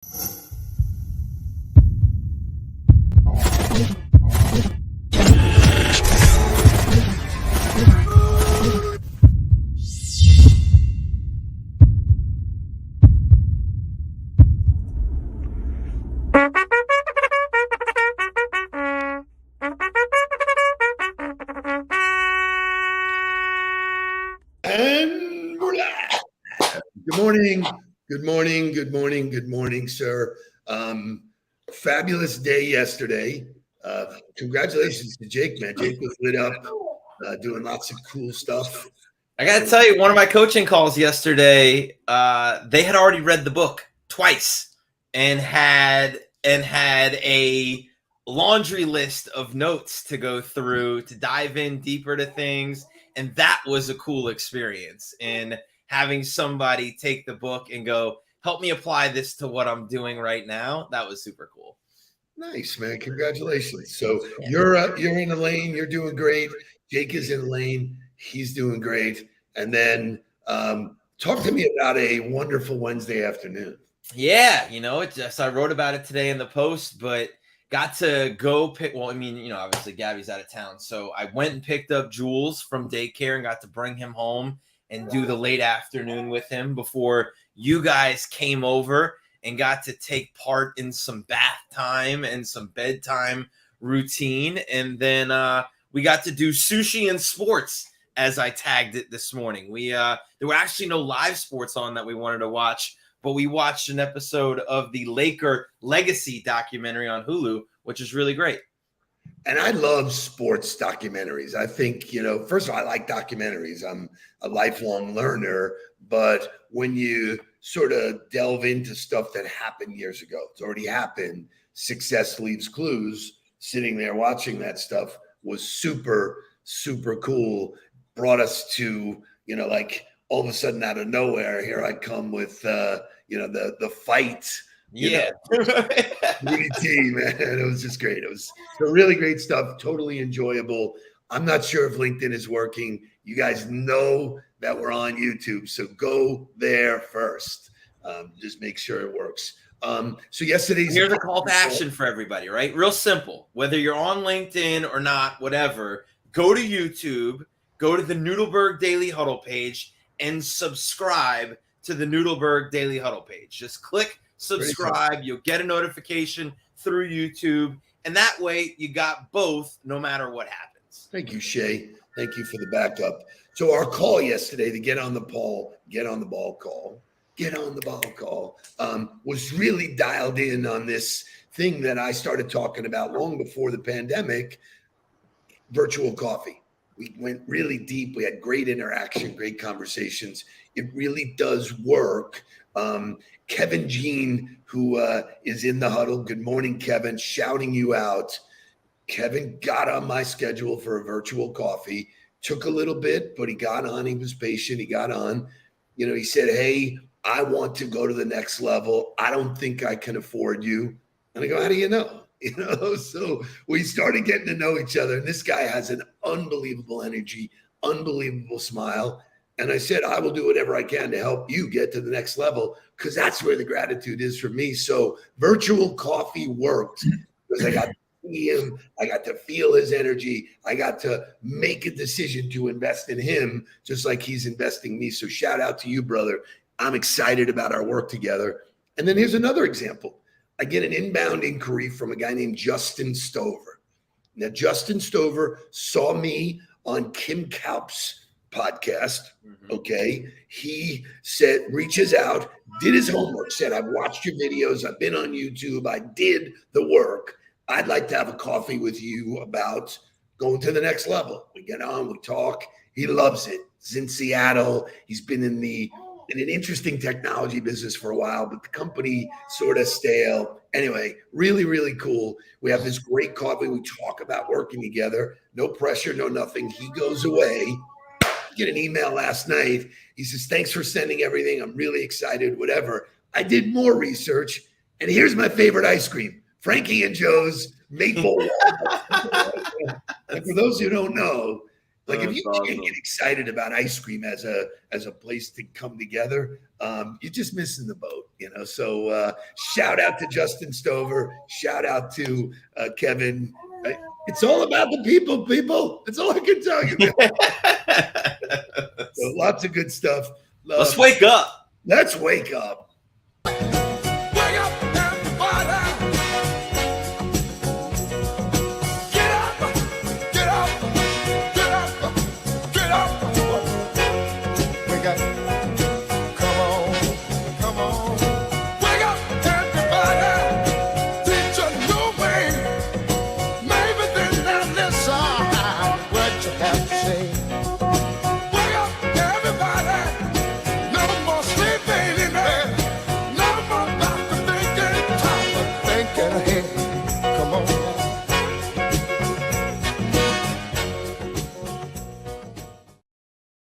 And we're live. Good morning. Good morning. Good morning. Good morning, sir. Fabulous day yesterday. Congratulations to Jake, man. Jake was lit up, doing lots of cool stuff. I got to tell you, one of my coaching calls yesterday, they had already read the book twice and had a laundry list of notes to go through to dive in deeper to things. And that was a cool experience. And having somebody take the book and go, help me apply this to what I'm doing right now. That was super cool. Nice, man. Congratulations. So you're in the lane. You're doing great. Jake is in the lane. He's doing great. And then talk to me about a wonderful Wednesday afternoon. Yeah, it's just, I wrote about it today in the post, but got to go pick. Well, obviously Gabby's out of town. So I went and picked up Jules from daycare and got to bring him home and do the late afternoon with him before you guys came over and got to take part in some bath time and some bedtime routine. And then we got to do sushi and sports, as I tagged it this morning. There were actually no live sports on that we wanted to watch, but we watched an episode of the Laker Legacy documentary on Hulu, which is really great. And I love sports documentaries. I think, first of all, I like documentaries. I'm a lifelong learner, but when you sort of delve into stuff that happened years ago, it's already happened. Success leaves clues. Sitting there watching that stuff was super, super cool. Brought us to, like all of a sudden out of nowhere, here I come with, the fight. Yeah. Rudy T, man. It was just great. It was really great stuff. Totally enjoyable. I'm not sure if LinkedIn is working. You guys know that we're on YouTube, so go there first. Just make sure it works. So yesterday's here's a call to action for everybody, right? Real simple. Whether you're on LinkedIn or not, whatever, go to YouTube, go to the Nudelberg Daily Huddle page, and subscribe to the Nudelberg Daily Huddle page. Just click subscribe. You'll get a notification through YouTube, and that way you got both no matter what happens. Thank you, Shay. Thank you for the backup. So our call yesterday, the get on the ball call, was really dialed in on this thing that I started talking about long before the pandemic, virtual coffee. We went really deep. We had great interaction, great conversations. It really does work. Kevin Jean, who is in the huddle. Good morning, Kevin, shouting you out. Kevin got on my schedule for a virtual coffee. Took a little bit, but he got on. He was patient. He got on. He said, hey, I want to go to the next level. I don't think I can afford you. And I go, how do you know? So we started getting to know each other. And this guy has an unbelievable energy, unbelievable smile. And I said, I will do whatever I can to help you get to the next level, because that's where the gratitude is for me. So virtual coffee worked because I got to see him. I got to feel his energy. I got to make a decision to invest in him just like he's investing in me. So shout out to you, brother. I'm excited about our work together. And then here's another example. I get an inbound inquiry from a guy named Justin Stover. Now, Justin Stover saw me on Kim Kaup's podcast. Okay. He said, reaches out, did his homework, said, I've watched your videos. I've been on YouTube. I did the work. I'd like to have a coffee with you about going to the next level. We get on, we talk. He loves it. He's in Seattle. He's been in an interesting technology business for a while, but the company sort of stale. Anyway, really, really cool. We have this great coffee. We talk about working together. No pressure, no nothing. He goes away. Get an email last night. He says, thanks for sending everything. I'm really excited, whatever. I did more research, and here's my favorite ice cream, Frankie and Joe's Maple. And for those who don't know, Like if That's you can't awesome. get excited about ice cream as a place to come together, you're just missing the boat, you know. So shout out to Justin Stover, shout out to Kevin. It's all about the people, people. That's all I can tell you, man. So lots of good stuff. Let's wake up. Let's wake up.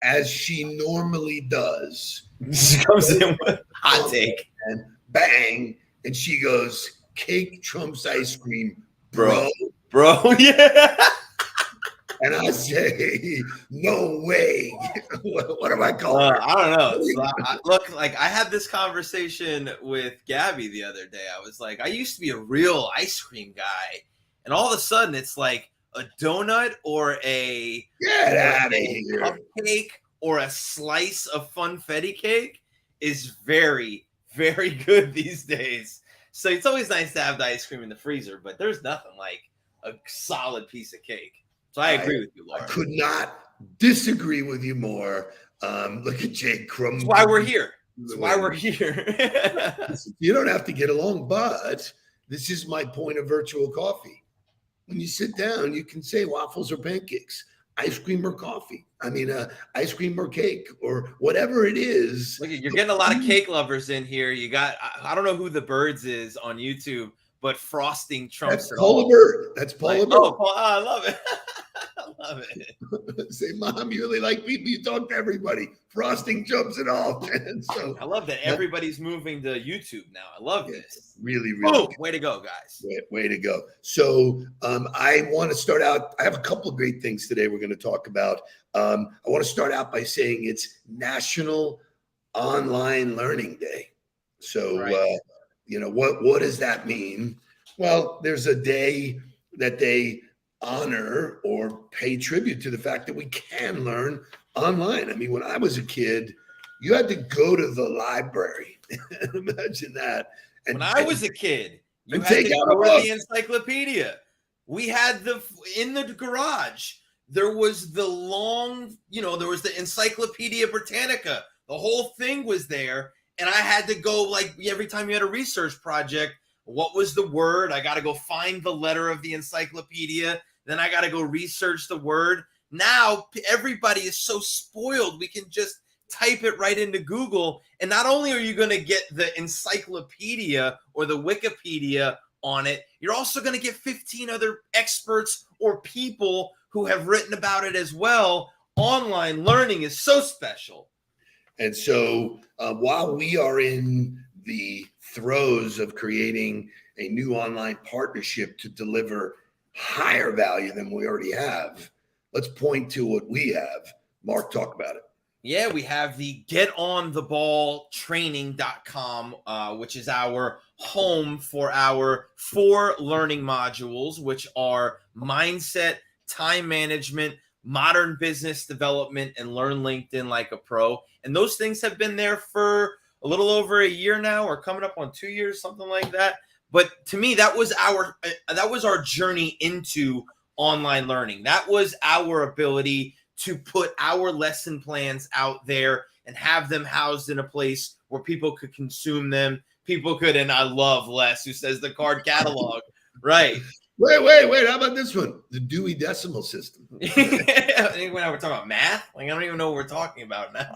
As she normally does. She comes in with hot take. And bang. And she goes, cake trumps ice cream, Bro, yeah. And I say, no way. What am I calling? I don't know. So look, like I had this conversation with Gabby the other day. I was like, I used to be a real ice cream guy. And all of a sudden it's like a donut or a Get out of here. Cupcake or a slice of funfetti cake is very, very good these days. So it's always nice to have the ice cream in the freezer, but there's nothing like a solid piece of cake. So I agree with you, Laura. I could not disagree with you more. Look at Jake Crum. That's why we're here. That's why we're here. You don't have to get along, but this is my point of virtual coffee. When you sit down, you can say waffles or pancakes, ice cream or coffee. I mean, ice cream or cake or whatever it is. Look, you're getting a lot of cake lovers in here. You got, I don't know who the Birds is on YouTube, but frosting trumps it all. Paula Bird. That's Paula Bird. Oh, I love it. I love it. Say, Mom, you really like people. You talk to everybody. Frosting jumps it all. And so I love that everybody's moving to YouTube now. I love this. Really, really. Way to go, guys. Way to go. So I want to start out. I have a couple of great things today we're going to talk about. I want to start out by saying it's National Online Learning Day. So, right. What does that mean? Well, there's a day that they honor or pay tribute to the fact that we can learn online. I mean, when I was a kid, you had to go to the library. Imagine that. When I was a kid, you had to go to the encyclopedia. We had in the garage, there was the long, there was the Encyclopedia Britannica. The whole thing was there. And I had to go, like, every time you had a research project, what was the word? I got to go find the letter of the encyclopedia. Then I got to go research the word. Now, everybody is so spoiled. We can just type it right into Google. And not only are you going to get the encyclopedia or the Wikipedia on it, you're also going to get 15 other experts or people who have written about it as well. Online learning is so special. And so while we are in the throes of creating a new online partnership to deliver higher value than we already have, let's point to what we have. Mark, talk about it. Yeah, we have the getontheballtraining.com, which is our home for our 4 learning modules, which are mindset, time management, modern business development, and learn LinkedIn like a pro. And those things have been there for a little over a year now, or coming up on 2 years, something like that. But to me, that was our journey into online learning. That was our ability to put our lesson plans out there and have them housed in a place where people could consume them. People could, and I love Les, who says the card catalog, right? Wait. How about this one? The Dewey Decimal System. When we're talking about math, like I don't even know what we're talking about now.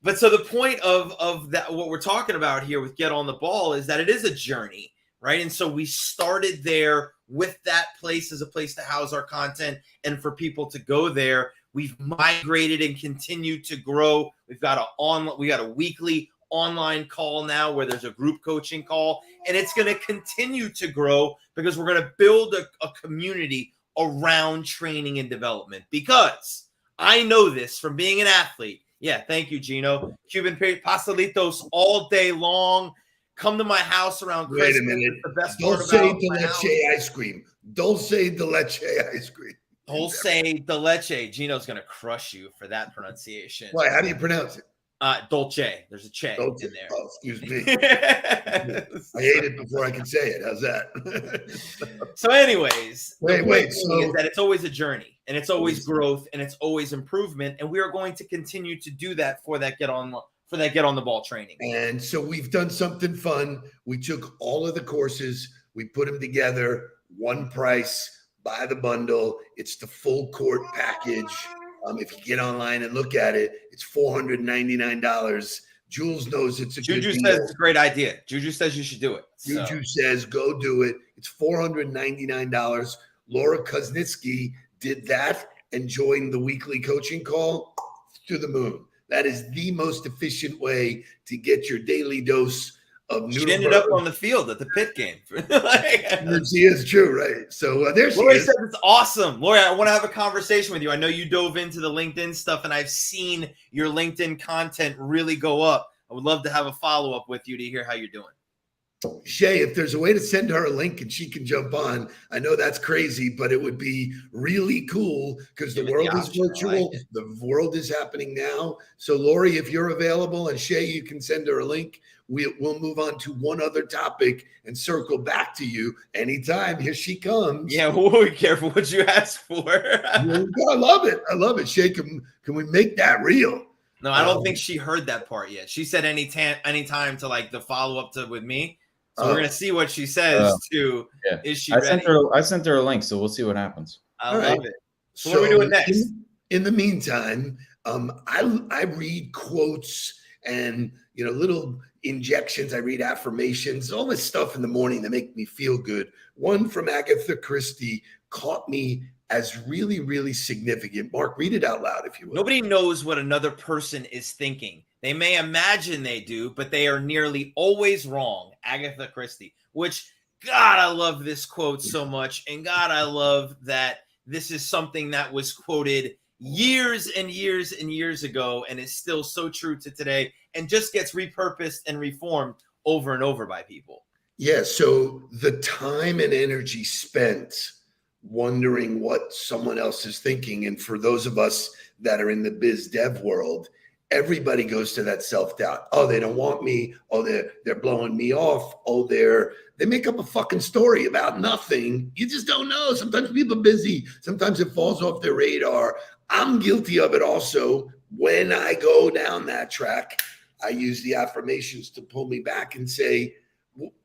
But so the point of that, what we're talking about here with Get on the Ball, is that it is a journey, right? And so we started there with that place as a place to house our content and for people to go there. We've migrated and continued to grow. We've got a weekly online call now where there's a group coaching call, and it's going to continue to grow because we're going to build a community around training and development, because I know this from being an athlete. Yeah, thank you, Gino. Cuban pastelitos all day long. Come to my house around Wait a Christmas. minute. It's the best part Dulce about de my house. leche ice cream. Dulce de leche ice cream. Dulce de leche. Gino's going to crush you for that pronunciation. Why? How do you pronounce it? Dolce. There's a che Dulce. in there. Oh, excuse me. I ate it before I could say it. How's that? So anyways, wait. So is that it's always a journey, and it's always growth, and it's always improvement, and we are going to continue to do that for that get on the ball training. And so we've done something fun. We took all of the courses, we put them together, one price, buy the bundle. It's the full court package. If you get online and look at it, it's $499. Jules knows it's a good deal. Juju says it's a great idea. Juju says you should do it. Juju says go do it. It's $499. Laura Kuznitsky did that and joined the weekly coaching call to the moon. That is the most efficient way to get your daily dose of Nudelberg. She ended up on the field at the pit game. She is true, right? So there she Lori is. says it's awesome. Lori, I want to have a conversation with you. I know you dove into the LinkedIn stuff, and I've seen your LinkedIn content really go up. I would love to have a follow-up with you to hear how you're doing. Shay, if there's a way to send her a link and she can jump on, I know that's crazy, but it would be really cool because the world is virtual. The world is happening now. So, Lori, if you're available, and Shay, you can send her a link. We'll move on to one other topic and circle back to you anytime. Here she comes. Yeah, we'll be careful what you ask for. I love it. I love it. Shay, can we make that real? No, I don't think she heard that part yet. She said anytime to like the follow-up to with me. So we're gonna see what she says too. Yeah. Is she ready? I sent her a link, so we'll see what happens. I love it. So what are we doing next? In the meantime, I read quotes and little injections. I read affirmations, all this stuff in the morning that make me feel good. One from Agatha Christie caught me as really, really significant. Mark, read it out loud if you will. Nobody knows what another person is thinking. They may imagine they do, but they are nearly always wrong. Agatha Christie, which, God, I love this quote so much. And God, I love that this is something that was quoted years and years and years ago and is still so true to today and just gets repurposed and reformed over and over by people. Yeah, so the time and energy spent wondering what someone else is thinking, and for those of us that are in the biz dev world, everybody goes to that self-doubt. Oh, they don't want me. Oh, they're blowing me off. Oh, they make up a fucking story about nothing. You just don't know. Sometimes people are busy. Sometimes it falls off their radar. I'm guilty of it also. When I go down that track, I use the affirmations to pull me back and say,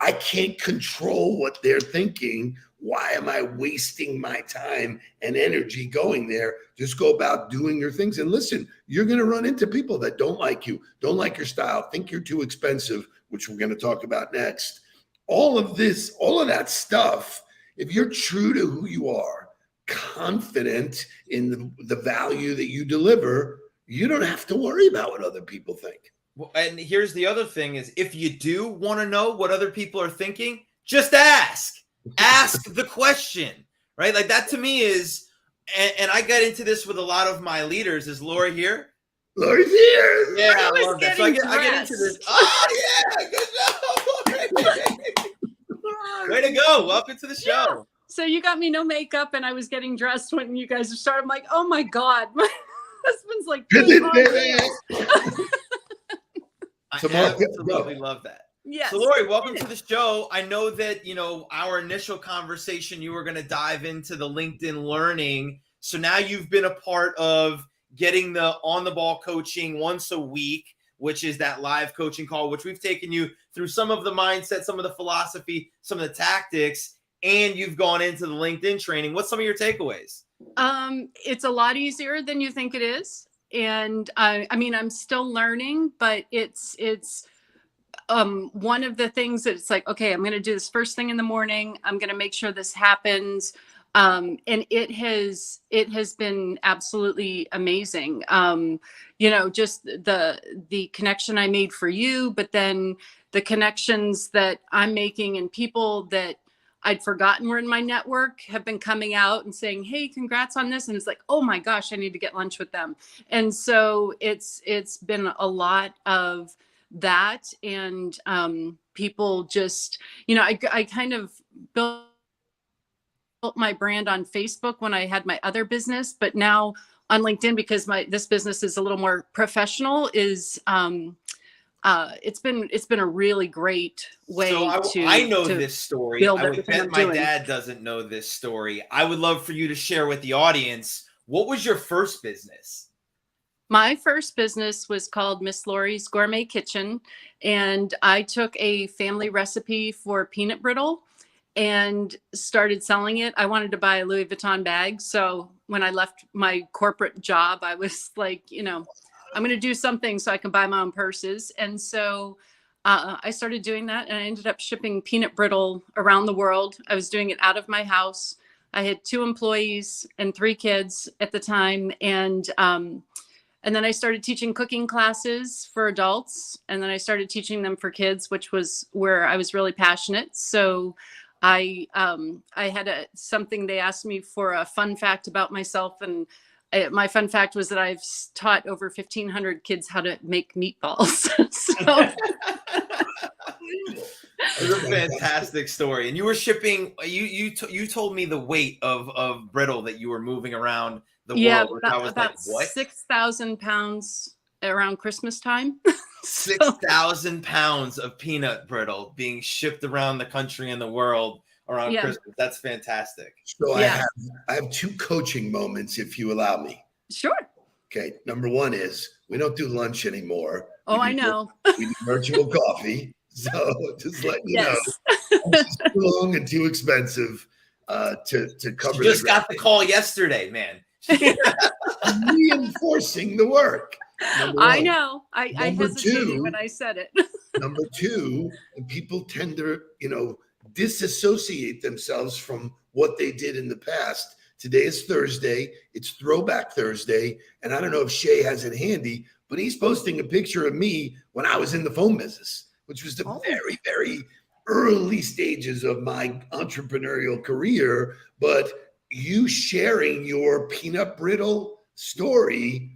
I can't control what they're thinking. Why am I wasting my time and energy going there? Just go about doing your things. And listen, you're going to run into people that don't like you, don't like your style, think you're too expensive, which we're going to talk about next. All of that stuff, if you're true to who you are, confident in the value that you deliver, you don't have to worry about what other people think. Well, and here's the other thing is, if you do want to know what other people are thinking, just ask. Ask the question, right? Like that to me is, and I get into this with a lot of my leaders. Is Laura here? Laura's here. Yeah, I love that. So I get into this. Oh, yeah. Good job. Way to go. Welcome to the show. Yeah. So you got me no makeup and I was getting dressed when you guys started. I'm like, oh my God. My husband's like, I absolutely love that. Yes. So Lori, welcome to the show. I know that, our initial conversation, you were going to dive into the LinkedIn learning. So now you've been a part of getting the on the ball coaching once a week, which is that live coaching call, which we've taken you through some of the mindset, some of the philosophy, some of the tactics, and you've gone into the LinkedIn training. What's some of your takeaways? It's a lot easier than you think it is. And I'm still learning, but it's one of the things that it's like, okay, I'm going to do this first thing in the morning. I'm going to make sure this happens. And it has been absolutely amazing. Just the connection I made for you, but then the connections that I'm making and people that I'd forgotten were in my network have been coming out and saying, hey, congrats on this. And it's like, oh my gosh, I need to get lunch with them. And so it's been a lot of that. And people just, I kind of built my brand on Facebook when I had my other business, but now on LinkedIn, because this business is a little more professional, is it's been a really great way I know this story. build I would everything bet I'm my doing. dad doesn't know this story. I would love for you to share with the audience. What was your first business? My first business was called Miss Lori's Gourmet Kitchen, and I took a family recipe for peanut brittle and started selling it. I wanted to buy a Louis Vuitton bag, so when I left my corporate job, I was like, I'm going to do something so I can buy my own purses. And so I started doing that, and I ended up shipping peanut brittle around the world. I was doing it out of my house. I had 2 employees and 3 kids at the time. And then I started teaching cooking classes for adults. And then I started teaching them for kids, which was where I was really passionate. So I had something they asked me for a fun fact about myself. And my fun fact was that I've taught over 1,500 kids how to make meatballs. So It's a fantastic story. And you were shipping, you told me the weight of brittle that you were moving around the world. About, I was like, what? 6,000 pounds around Christmas time. 6,000 pounds of peanut brittle being shipped around the country and the world around Christmas. That's fantastic. So I have 2 coaching moments, if you allow me. Sure. Okay. Number 1 is we don't do lunch anymore. Oh, I know. We do virtual coffee. So just letting you know, Yes. it's too long and too expensive to cover. You just got the call yesterday, man. Reinforcing the work. I know. I Number hesitated 2, when I said it. Number 2, and people tend to, disassociate themselves from what they did in the past. Today is Thursday. It's Throwback Thursday. And I don't know if Shay has it handy, but he's posting a picture of me when I was in the phone business, which was the very, very early stages of my entrepreneurial career. But you sharing your peanut brittle story,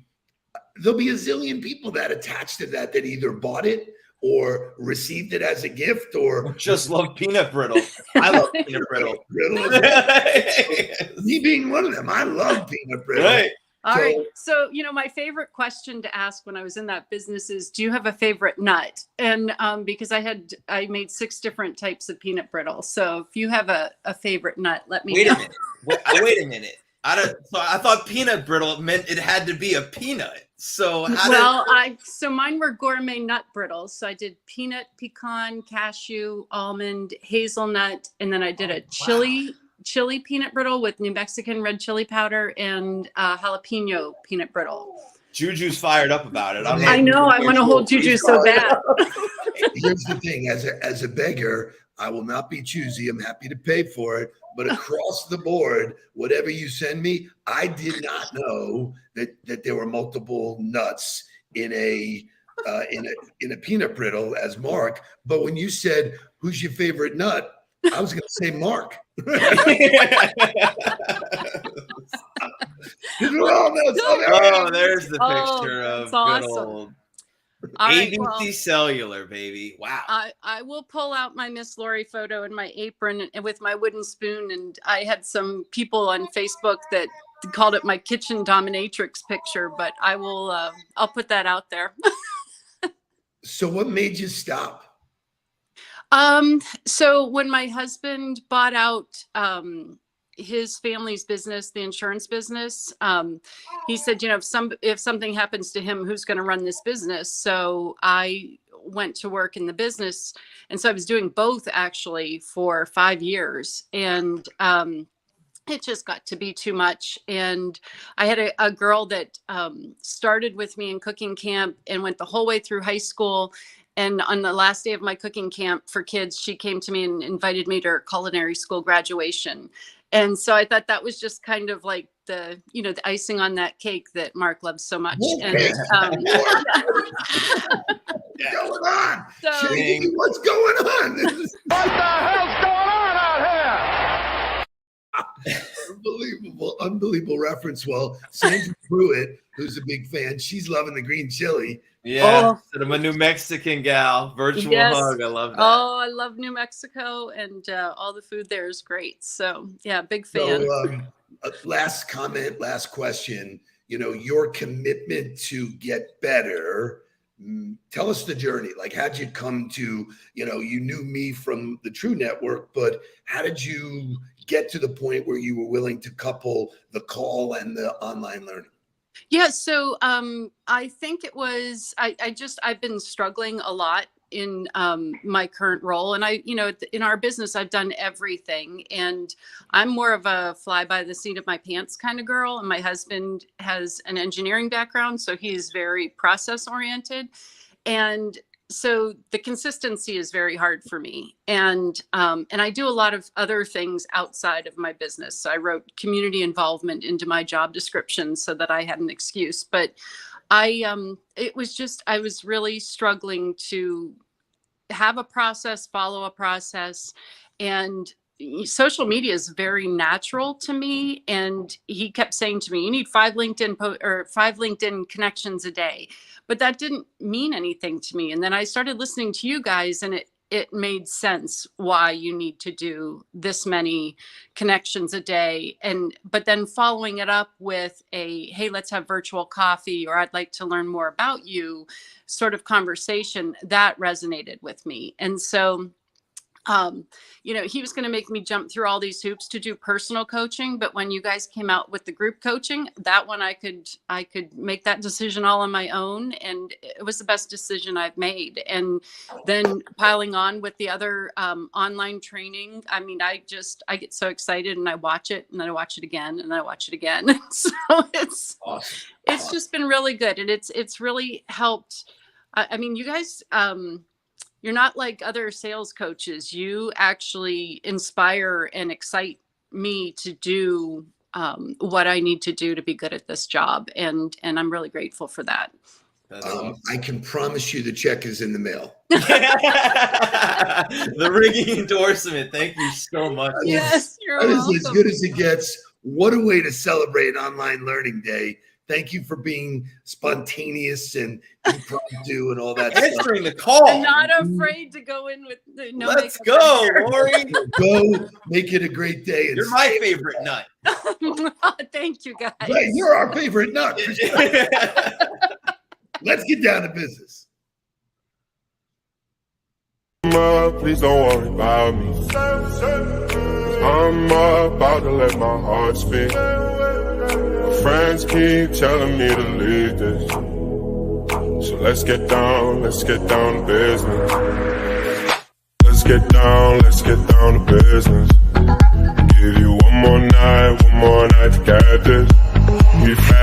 there'll be a zillion people that attach to that either bought it or received it as a gift or just love peanut brittle. I love peanut brittle. Me being one of them. I love peanut brittle. Right. All right. So, my favorite question to ask when I was in that business is, do you have a favorite nut? And because I made 6 different types of peanut brittle. So if you have a favorite nut, let me know. Wait a minute. So I thought peanut brittle meant it had to be a peanut. So so mine were gourmet nut brittles. So I did peanut, pecan, cashew, almond, hazelnut, and then I did a chili peanut brittle with New Mexican red chili powder and jalapeno peanut brittle. Juju's fired up about it. I know. I want to hold Juju so bad. Here's the thing: as a beggar, I will not be choosy. I'm happy to pay for it. But across the board, whatever you send me, I did not know that there were multiple nuts in a peanut brittle as Mark. But when you said, "Who's your favorite nut?" I was going to say Mark. Oh, there's the picture of good awesome. old ABC Cellular, baby. Wow. I will pull out my Miss Lori photo in my apron and with my wooden spoon. And I had some people on Facebook that called it my kitchen dominatrix picture, but I'll put that out there. So what made you stop? So when my husband bought out his family's business, the insurance business, he said, if something happens to him, who's going to run this business? So I went to work in the business. And so I was doing both actually for 5 years. And it just got to be too much. And I had a girl that started with me in cooking camp and went the whole way through high school. And on the last day of my cooking camp for kids, she came to me and invited me to her culinary school graduation. And so I thought that was just kind of like the icing on that cake that Mark loves so much. Okay. And What's going on? So, Shady, what's going on? What the hell's going on out here? unbelievable reference. Well, Sandra Pruitt, who's a big fan, she's loving the green chili. Yeah, I'm a New Mexican gal. Virtual Yes. hug. I love that. Oh, I love New Mexico, and all the food there is great. So yeah, big fan. So, last comment, last question. You know, your commitment to get better. Tell us the journey. Like, how'd you come to, you know, you knew me from the True Network, but how did you get to the point where you were willing to couple the call and the online learning? Yeah, so I think it was I've been struggling a lot in my current role, and in our business I've done everything, and I'm more of a fly by the seat of my pants kind of girl, and my husband has an engineering background, so he's very process oriented, and so the consistency is very hard for me, and I do a lot of other things outside of my business. So I wrote community involvement into my job description so that I had an excuse, but I was really struggling to have a process, follow a process, and social media is very natural to me. And he kept saying to me, you need 5 LinkedIn connections a day. But that didn't mean anything to me. And then I started listening to you guys, and it made sense why you need to do this many connections a day. But then following it up with a, hey, let's have virtual coffee, or I'd like to learn more about you sort of conversation, that resonated with me. And so he was going to make me jump through all these hoops to do personal coaching. But when you guys came out with the group coaching, that one I could make that decision all on my own. And it was the best decision I've made. And then piling on with the other online training. I mean, I get so excited, and I watch it, and then I watch it again, and then I watch it again. So it's awesome. It's just been really good. And it's really helped. I mean, you guys, you're not like other sales coaches. You actually inspire and excite me to do what I need to do to be good at this job. And I'm really grateful for that. I can promise you the check is in the mail. The ringing endorsement. Thank you so much. Yes, you're welcome. welcome. As good as it gets. What a way to celebrate Online Learning Day. Thank you for being spontaneous and impromptu and all that stuff. Answering the call. I'm not afraid to go in with the no. Let's go, Lori. Go make it a great day. And you're my favorite nut. Thank you, guys. Right, you're our favorite nut. Let's get down to business. Please don't worry about me. I'm about to let my heart speak. Friends keep telling me to leave this. So let's get down to business. Let's get down to business. Give you one more night to get this. We've had